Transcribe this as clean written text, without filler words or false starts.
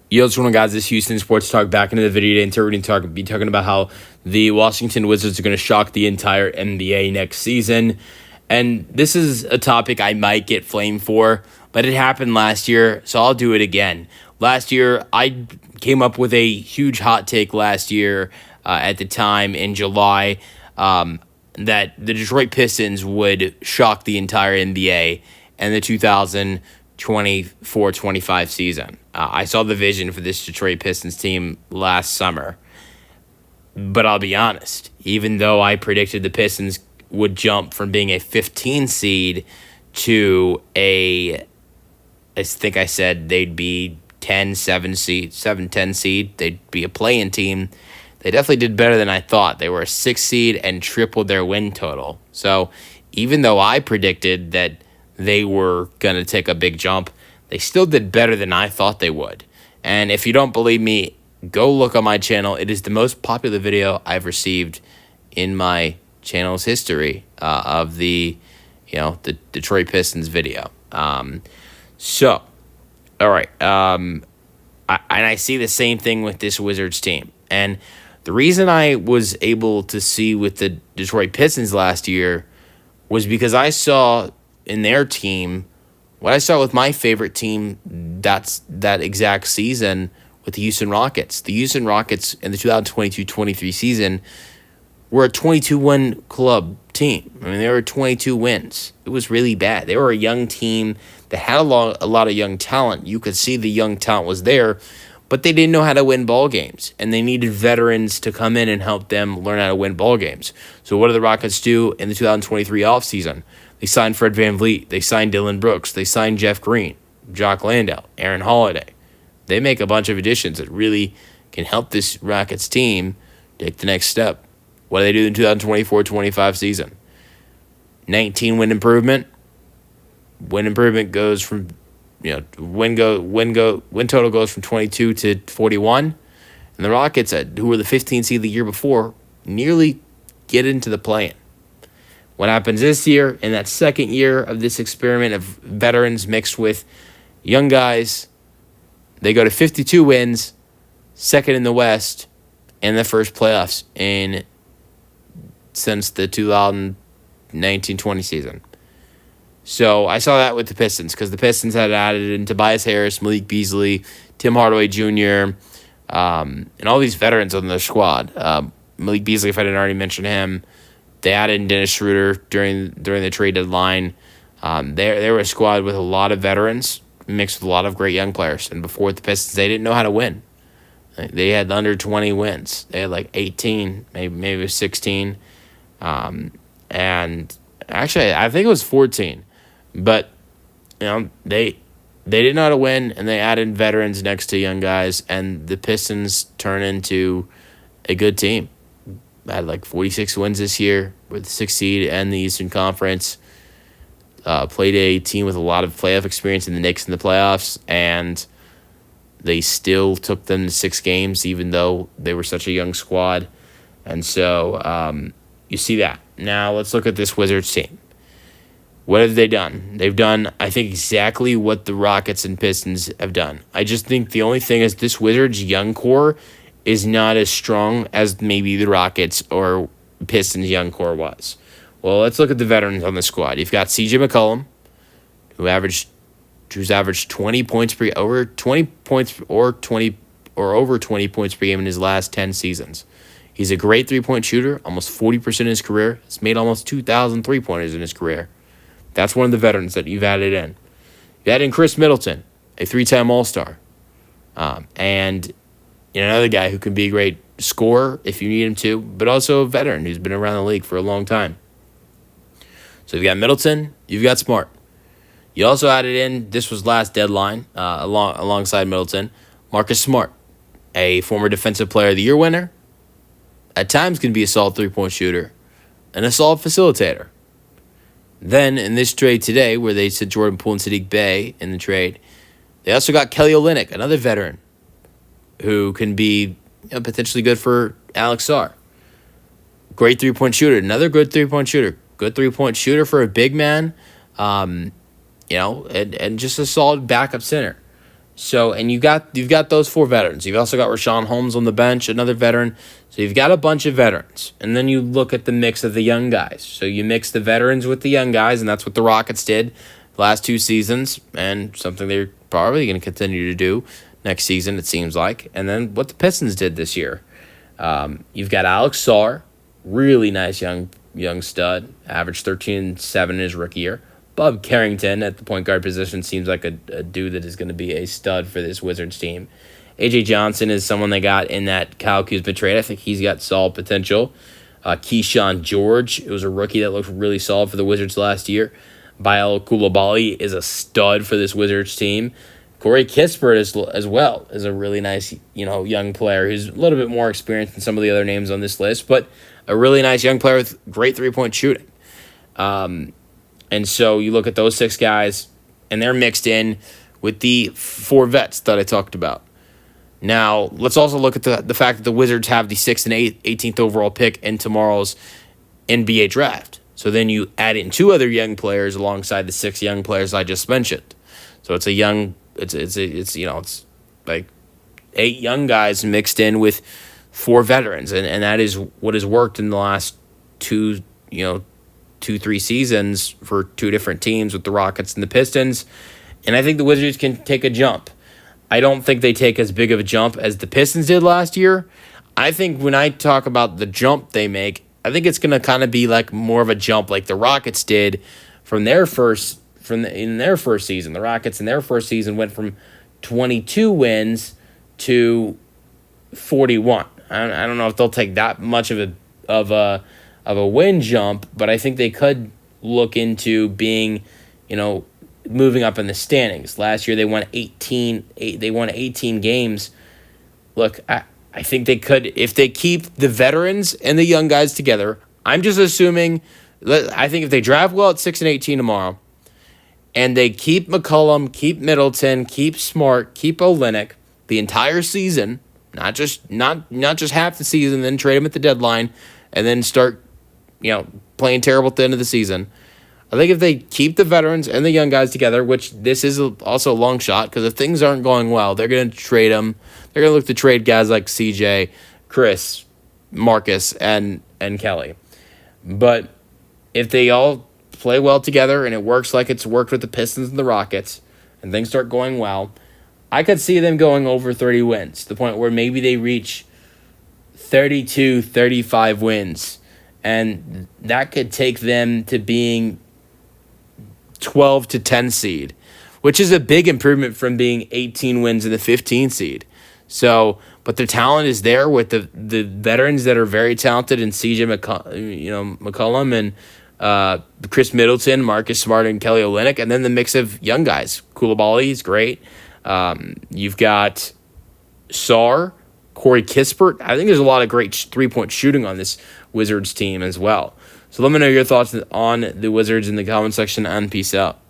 Yo, what's going on, guys? This is Houston Sports Talk back into the video today. We're going to be talking about how the Washington Wizards are going to shock the entire NBA next season. And this is a topic I might get flamed for, but it happened last year, so I'll do it again. Last year, I came up with a huge hot take last year at the time in July that the Detroit Pistons would shock the entire NBA in the 2024-25 season. I saw the vision for this Detroit Pistons team last summer. But I'll be honest, even though I predicted the Pistons would jump from being a 15 seed to I think I said they'd be 10 seed, they'd be a play-in team. They definitely did better than I thought. They were a 6 seed and tripled their win total. So even though I predicted that they were going to take a big jump, they still did better than I thought they would. And if you don't believe me, go look on my channel. It is the most popular video I've received in my channel's history of the Detroit Pistons video. All right. I see the same thing with this Wizards team. And the reason I was able to see with the Detroit Pistons last year was because I saw in their team what I saw with my favorite team that exact season with the Houston Rockets. The Houston Rockets in the 2022-23 season were a 22-win club team. I mean, they were 22 wins. It was really bad. They were a young team that had a lot of young talent. You could see the young talent was there, but they didn't know how to win ball games, and they needed veterans to come in and help them learn how to win ball games. So what did the Rockets do in the 2023 offseason? They signed Fred VanVleet. They signed Dillon Brooks. They signed Jeff Green, Jock Landale, Aaron Holiday. They make a bunch of additions that really can help this Rockets team take the next step. What do they do in the 2024-25 season? 19-win improvement. Win improvement goes from, win total goes from 22 to 41. And the Rockets, who were the 15th seed the year before, nearly get into the play-in. What happens this year, in that second year of this experiment of veterans mixed with young guys, they go to 52 wins, second in the West, and the first playoffs since the 2019-20 season. So I saw that with the Pistons because the Pistons had added in Tobias Harris, Malik Beasley, Tim Hardaway Jr., and all these veterans on their squad. Malik Beasley, if I didn't already mention him, they added in Dennis Schroeder during the trade deadline. They were a squad with a lot of veterans mixed with a lot of great young players. And before the Pistons, they didn't know how to win. They had under 20 wins. They had like 18, maybe 16. And actually, I think it was 14. But, they didn't know how to win, and they added veterans next to young guys, and the Pistons turn into a good team. Had like 46 wins this year with the 6th seed and the Eastern Conference. Played a team with a lot of playoff experience in the Knicks in the playoffs, and they still took them to 6 games, even though they were such a young squad. And so you see that. Now let's look at this Wizards team. What have they done? They've done, I think, exactly what the Rockets and Pistons have done. I just think the only thing is this Wizards young core is not as strong as maybe the Rockets or Pistons young core was. Well, let's look at the veterans on the squad. You've got CJ McCollum, who's averaged 20 points per over 20 points or over 20 points per game in his last 10 seasons. He's a great 3-point shooter, almost 40% in his career. He's made almost 2,000 3-pointers in his career. That's one of the veterans that you've added in. You added in Chris Middleton, a 3-time All-Star, and another guy who can be a great scorer if you need him to, but also a veteran who's been around the league for a long time. So you've got Middleton, you've got Smart. You also added in, this was last deadline, alongside Middleton, Marcus Smart, a former Defensive Player of the Year winner, at times can be a solid 3-point shooter, and a solid facilitator. Then, in this trade today, where they said Jordan Poole and Sadiq Bey in the trade, they also got Kelly Olynyk, another veteran, who can be potentially good for Alex Sarr. Great 3-point shooter. Another good 3-point shooter. Good 3-point shooter for a big man. And just a solid backup center. So, and you've got those four veterans. You've also got Rashawn Holmes on the bench, another veteran. So you've got a bunch of veterans. And then you look at the mix of the young guys. So you mix the veterans with the young guys, and that's what the Rockets did last two seasons, and something they're probably going to continue to do next season, it seems like. And then what the Pistons did this year. You've got Alex Sarr, really nice young stud, averaged 13-7 in his rookie year. Bob Carrington at the point guard position seems like a dude that is going to be a stud for this Wizards team. A.J. Johnson is someone they got in that Kyle Kuzma trade. I think he's got solid potential. Keyshawn George, it was a rookie that looked really solid for the Wizards last year. Bayo Coulibaly is a stud for this Wizards team. Corey Kispert as well is a really nice, young player who's a little bit more experienced than some of the other names on this list, but a really nice young player with great three-point shooting. And so you look at those six guys, and they're mixed in with the four vets that I talked about. Now, let's also look at the fact that the Wizards have the 6th and 18th overall pick in tomorrow's NBA draft. So then you add in two other young players alongside the six young players I just mentioned. So it's it's like 8 young guys mixed in with 4 veterans, and that is what has worked in the last 2-3 seasons for 2 different teams with the Rockets and the Pistons. And I think the Wizards can take a jump. I don't think they take as big of a jump as the Pistons did last year. I think when I talk about the jump they make, I think it's going to kind of be like more of a jump like the Rockets did in their first season. The Rockets in their first season went from 22 wins to 41. I don't know if they'll take that much of a win jump, but I think they could look into being, moving up in the standings. Last year they won 18 games. Look, I think they could, if they keep the veterans and the young guys together. I'm just assuming, I think if they draft well at 6 and 18 tomorrow, and they keep McCollum, keep Middleton, keep Smart, keep Olynyk the entire season, not just half the season, then trade them at the deadline, and then start, playing terrible at the end of the season. I think if they keep the veterans and the young guys together, which this is also a long shot, because if things aren't going well, they're going to trade them. They're going to look to trade guys like CJ, Chris, Marcus, and Kelly. But if they all play well together and it works like it's worked with the Pistons and the Rockets, and things start going well, I could see them going over 30 wins, to the point where maybe they reach 32, 35 wins. And that could take them to being 12 to 10 seed, which is a big improvement from being 18 wins in the 15 seed. So, but the talent is there with the veterans that are very talented in CJ McCollum and Chris Middleton, Marcus Smart, and Kelly Olynyk, and then the mix of young guys. Coulibaly is great. You've got Sarr, Corey Kispert. I think there's a lot of great three-point shooting on this Wizards team as well. So let me know your thoughts on the Wizards in the comment section, and peace out.